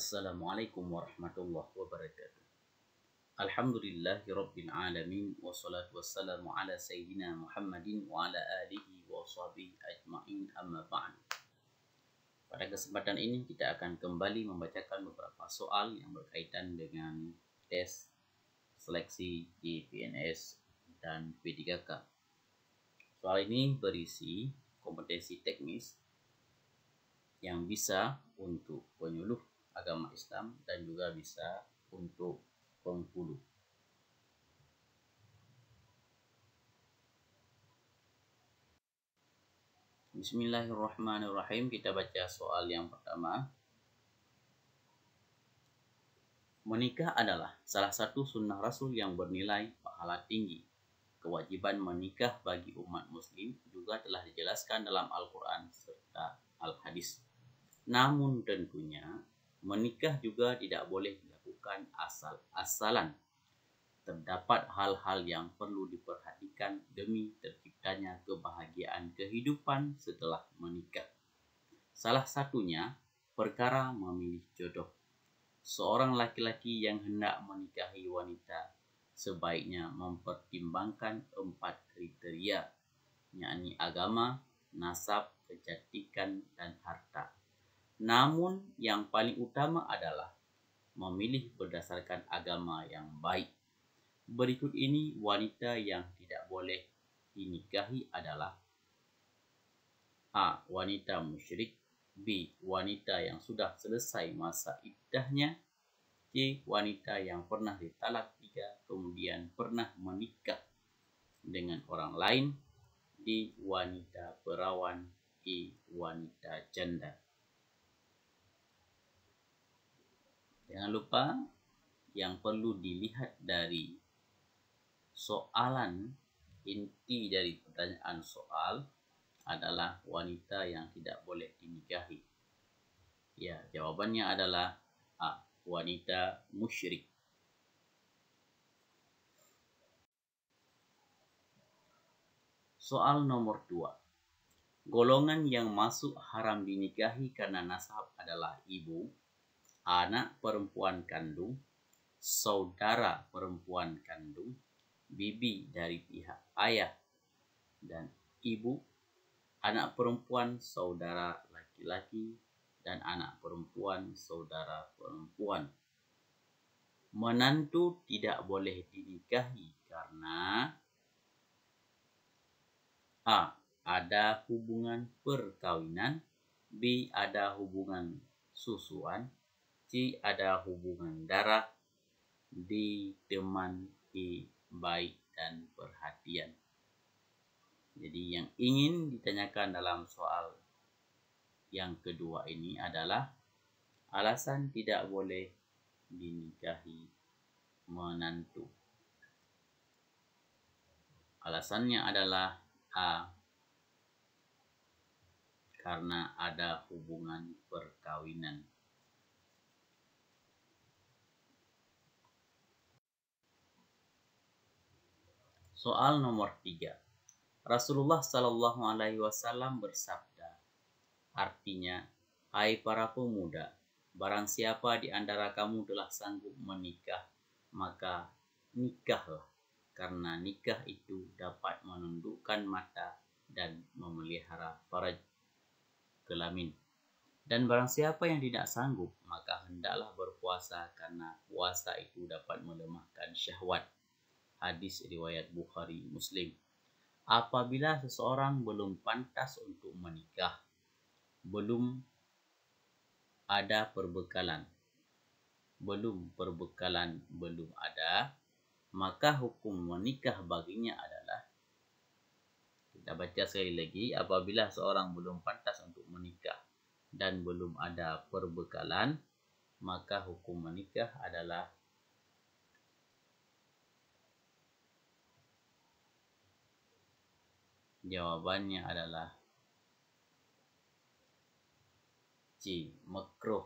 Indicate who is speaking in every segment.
Speaker 1: Assalamualaikum warahmatullahi wabarakatuh. Alhamdulillahi rabbil alamin wassalatu wassalamu ala sayyidina Muhammadin wa ala alihi wa sahbihi ajma'in amma ba'du. Pada kesempatan ini kita akan kembali membacakan beberapa soal yang berkaitan dengan tes seleksi di PNS dan P3K. Soal ini berisi kompetensi teknis yang bisa untuk penyuluh agama Islam dan juga bisa untuk penghulu. Bismillahirrahmanirrahim. Kita baca soal yang pertama. Menikah adalah salah satu sunnah Rasul yang bernilai pahala tinggi. Kewajiban menikah bagi umat muslim juga telah dijelaskan dalam Al-Quran serta Al-Hadis. Namun tentunya menikah juga tidak boleh dilakukan asal-asalan. Terdapat hal-hal yang perlu diperhatikan demi terciptanya kebahagiaan kehidupan setelah menikah. Salah satunya perkara memilih jodoh. Seorang laki-laki yang hendak menikahi wanita sebaiknya mempertimbangkan 4 kriteria, yakni agama, nasab, kecantikan, dan harta. Namun yang paling utama adalah memilih berdasarkan agama yang baik. Berikut ini wanita yang tidak boleh dinikahi adalah: A. Wanita musyrik. B. Wanita yang sudah selesai masa iddahnya. C. Wanita yang pernah ditalak 3 kemudian pernah menikah dengan orang lain. D. Wanita perawan. E. Wanita janda. Jangan lupa yang perlu dilihat dari soalan, inti dari pertanyaan soal adalah wanita yang tidak boleh dinikahi. Ya, jawabannya adalah A. Wanita musyrik. Soal nomor 2. Golongan yang masuk haram dinikahi karena nasab adalah ibu, anak perempuan kandung, saudara perempuan kandung, bibi dari pihak ayah dan ibu, anak perempuan saudara laki-laki, dan anak perempuan saudara perempuan. Menantu tidak boleh dinikahi karena A. Ada hubungan perkawinan. B. Ada hubungan susuan. C. Ada hubungan darah. D. Teman. E. Baik dan perhatian. Jadi yang ingin ditanyakan dalam soal yang kedua ini adalah alasan tidak boleh dinikahi menantu. Alasannya adalah A. Karena ada hubungan perkawinan. Soal nomor 3. Rasulullah Shallallahu Alaihi Wasallam bersabda, artinya, hai para pemuda, barang siapa di antara kamu telah sanggup menikah, maka nikahlah, karena nikah itu dapat menundukkan mata dan memelihara faraj, kelamin. Dan barang siapa yang tidak sanggup, maka hendaklah berpuasa, karena puasa itu dapat melemahkan syahwat. Hadis riwayat Bukhari Muslim. Apabila seseorang belum pantas untuk menikah, belum ada perbekalan, belum ada, maka hukum menikah baginya adalah, kita baca sekali lagi, apabila seorang belum pantas untuk menikah dan belum ada perbekalan, maka hukum menikah adalah jawabannya adalah C. Makruh.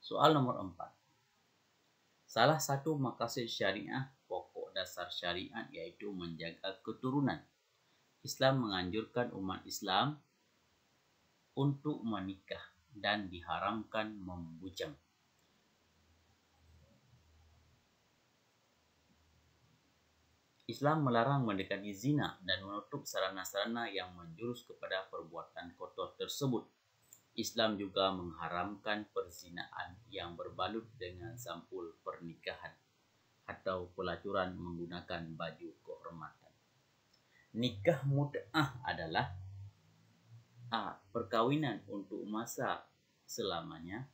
Speaker 1: Soal nomor 4. Salah satu maqasid syariah pokok pokok dasar syariat yaitu menjaga keturunan. Islam menganjurkan umat Islam untuk menikah dan diharamkan membujang. Islam melarang mendekati zina dan menutup sarana-sarana yang menjurus kepada perbuatan kotor tersebut. Islam juga mengharamkan perzinaan yang berbalut dengan sampul pernikahan atau pelacuran menggunakan baju kehormatan. Nikah mut'ah adalah A. Perkawinan untuk masa selamanya,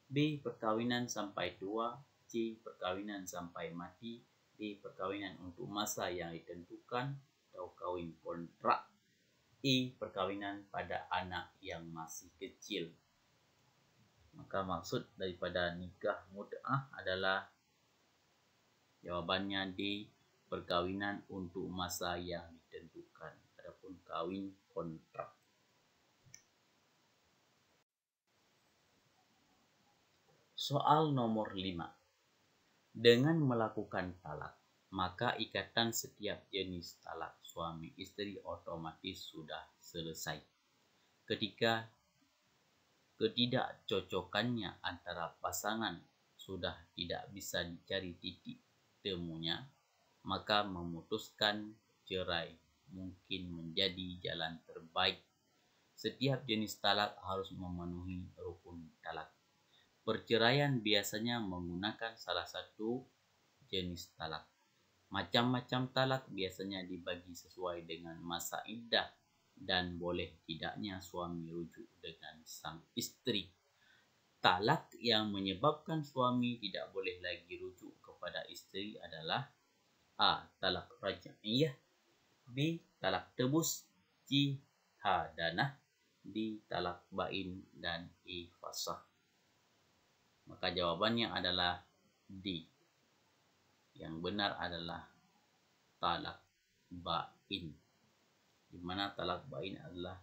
Speaker 1: B. Perkawinan sampai tua, C. Perkawinan sampai mati, D. Perkawinan untuk masa yang ditentukan atau kawin kontrak, E. Perkawinan pada anak yang masih kecil. Maka maksud daripada nikah mut'ah adalah jawabannya D. Perkawinan untuk masa yang ditentukan. Adapun kawin kontrak. Soal nomor 5. Dengan melakukan talak, maka ikatan setiap jenis talak suami istri otomatis sudah selesai. Ketika ketidakcocokannya antara pasangan sudah tidak bisa dicari titik temunya, maka memutuskan cerai mungkin menjadi jalan terbaik. Setiap jenis talak harus memenuhi rukun talak. Perceraian biasanya menggunakan salah satu jenis talak. Macam-macam talak biasanya dibagi sesuai dengan masa iddah dan boleh tidaknya suami rujuk dengan sang istri. Talak yang menyebabkan suami tidak boleh lagi rujuk kepada istri adalah A. Talak raj'iyah, B. Talak tebus, C. Hadanah, D. Talak bain, dan E. Fasakh. Maka jawabannya adalah D. Yang benar adalah talak bain. Di mana talak bain adalah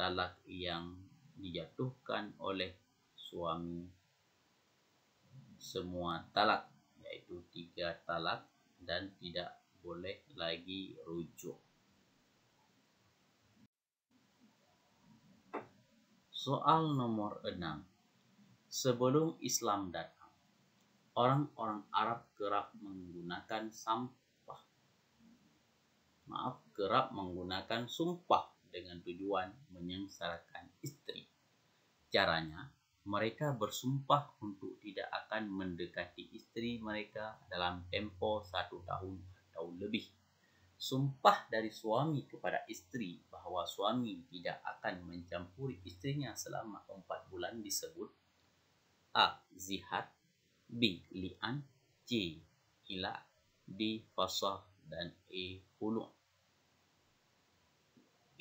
Speaker 1: talak yang dijatuhkan oleh suami semua talak, yaitu 3 talak dan tidak boleh lagi rujuk. Soal nomor 6. Sebelum Islam datang, orang-orang Arab kerap menggunakan sumpah dengan tujuan menyengsarakan istri. Caranya, mereka bersumpah untuk tidak akan mendekati istri mereka dalam tempo 1 tahun atau lebih. Sumpah dari suami kepada istri bahwa suami tidak akan mencampuri istrinya selama 4 bulan disebut A. Zihar, B. Li'an, C. Ila, D. Fasakh, dan E. Khulu'.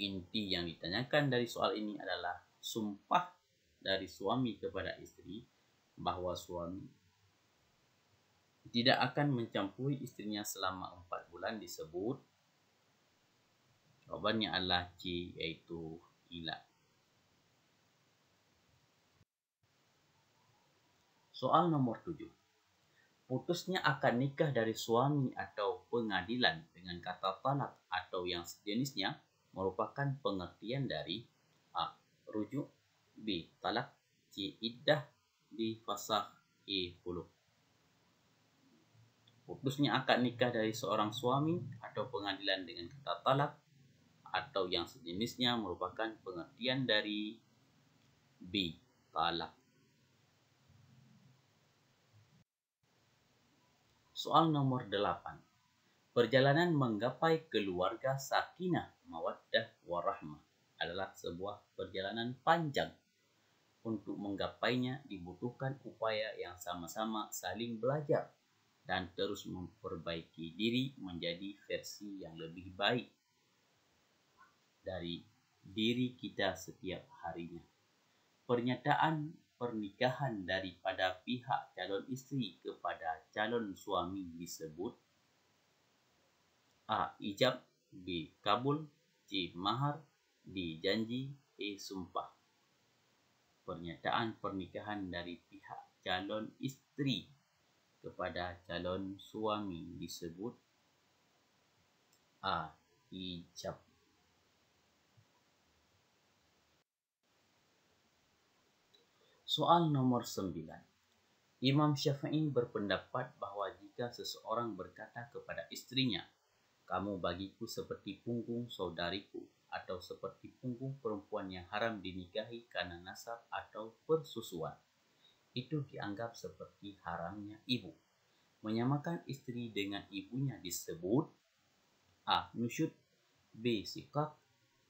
Speaker 1: Inti yang ditanyakan dari soal ini adalah sumpah dari suami kepada istri bahwa suami tidak akan mencampuri istrinya selama 4 bulan disebut. Jawabannya adalah C, yaitu ila. Soal nomor 7. Putusnya akad nikah dari suami atau pengadilan dengan kata talak atau yang sejenisnya merupakan pengertian dari A. Rujuk, B. Talak, C. Iddah, D. Fasakh, E. Khulu'. Putusnya akad nikah dari seorang suami atau pengadilan dengan kata talak atau yang sejenisnya merupakan pengertian dari B. Talak. Soal nomor 8. Perjalanan menggapai keluarga sakinah, mawaddah, warahmah adalah sebuah perjalanan panjang. Untuk menggapainya dibutuhkan upaya yang sama-sama saling belajar dan terus memperbaiki diri menjadi versi yang lebih baik dari diri kita setiap harinya. Pernyataan pernikahan daripada pihak calon istri kepada calon suami disebut A. Ijab, B. Kabul, C. Mahar, D. Janji, E. Sumpah. Pernyataan pernikahan dari pihak calon istri kepada calon suami disebut A. Ijab. Soal nomor 9. Imam Syafi'i berpendapat bahawa jika seseorang berkata kepada istrinya, "Kamu bagiku seperti punggung saudariku," atau seperti punggung perempuan yang haram dinikahi karena nasab atau persusuan, itu dianggap seperti haramnya ibu. Menyamakan istri dengan ibunya disebut A. Nusyud, B. Sikak,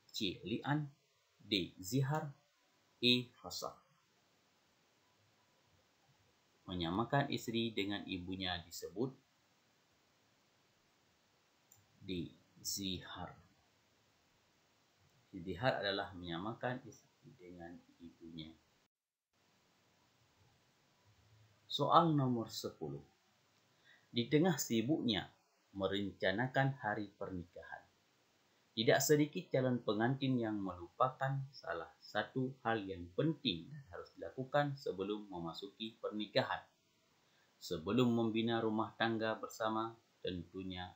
Speaker 1: C. Li'an, D. Zihar, E. Fasakh. Menyamakan istri dengan ibunya disebut D. Zihar. Zihar adalah menyamakan istri dengan ibunya. Soal nomor 10. Di tengah sibuknya merencanakan hari pernikahan, tidak sedikit calon pengantin yang melupakan salah satu hal yang penting dan harus dilakukan sebelum memasuki pernikahan. Sebelum membina rumah tangga bersama, tentunya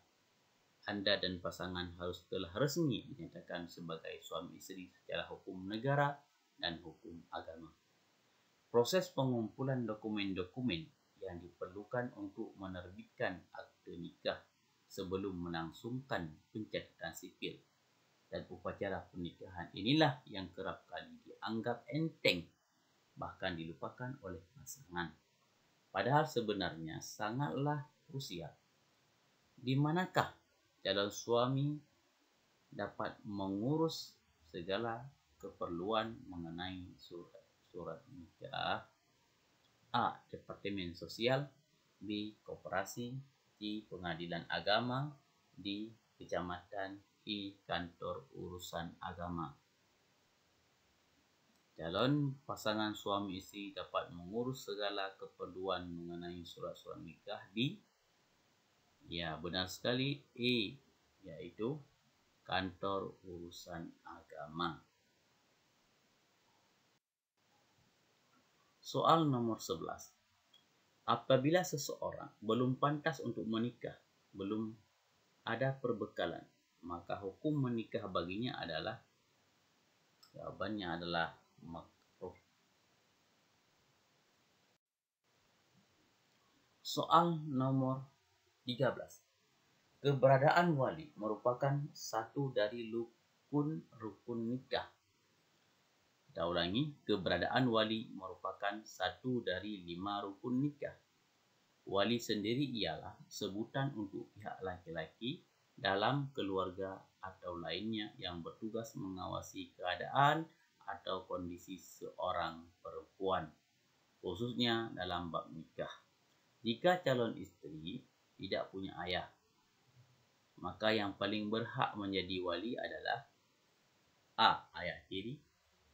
Speaker 1: Anda dan pasangan harus telah resmi dinyatakan sebagai suami isteri secara hukum negara dan hukum agama. Proses pengumpulan dokumen-dokumen yang diperlukan untuk menerbitkan akte nikah sebelum melangsungkan pencatatan sipil dan upacara pernikahan inilah yang kerap kali dianggap enteng, bahkan dilupakan oleh pasangan. Padahal sebenarnya sangatlah krusial. Di manakah calon suami dapat mengurus segala keperluan mengenai surat nikah? A. Departemen Sosial, B. Koperasi, C. Pengadilan Agama, D. Kecamatan, E. Kantor Urusan Agama. Calon pasangan suami isteri dapat mengurus segala keperluan mengenai surat-surat nikah di, ya benar sekali, E, yaitu Kantor Urusan Agama. Soal nomor 11. Apabila seseorang belum pantas untuk menikah, belum ada perbekalan, maka hukum menikah baginya adalah, jawabannya adalah makruh. Soal nomor 13. Keberadaan wali merupakan satu dari rukun nikah. Kita ulangi, keberadaan wali merupakan satu dari 5 rukun nikah. Wali sendiri ialah sebutan untuk pihak laki-laki dalam keluarga atau lainnya yang bertugas mengawasi keadaan atau kondisi seorang perempuan, khususnya dalam bab nikah. Jika calon istri tidak punya ayah, maka yang paling berhak menjadi wali adalah A. Ayah tiri,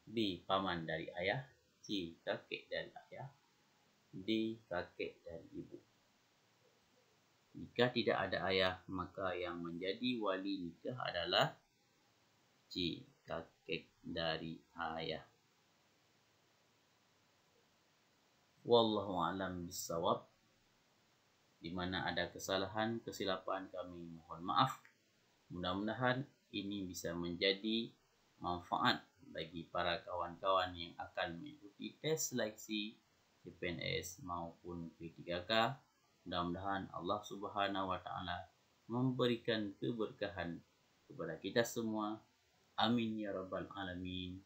Speaker 1: B. Paman dari ayah, C. Kakek dari ayah, D. Kakek dari ibu. Jika tidak ada ayah, maka yang menjadi wali nikah adalah C. Kakek dari ayah. Wallahu a'lam bishawab. Di mana ada kesalahan, kesilapan, kami mohon maaf. Mudah-mudahan ini bisa menjadi manfaat bagi para kawan-kawan yang akan mengikuti tes seleksi CPNS maupun P3K. Mudah-mudahan Allah Subhanahu wa taala memberikan keberkahan kepada kita semua. Amin ya rabbal alamin.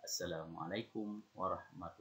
Speaker 1: Assalamualaikum warahmatullahi wabarakatuh.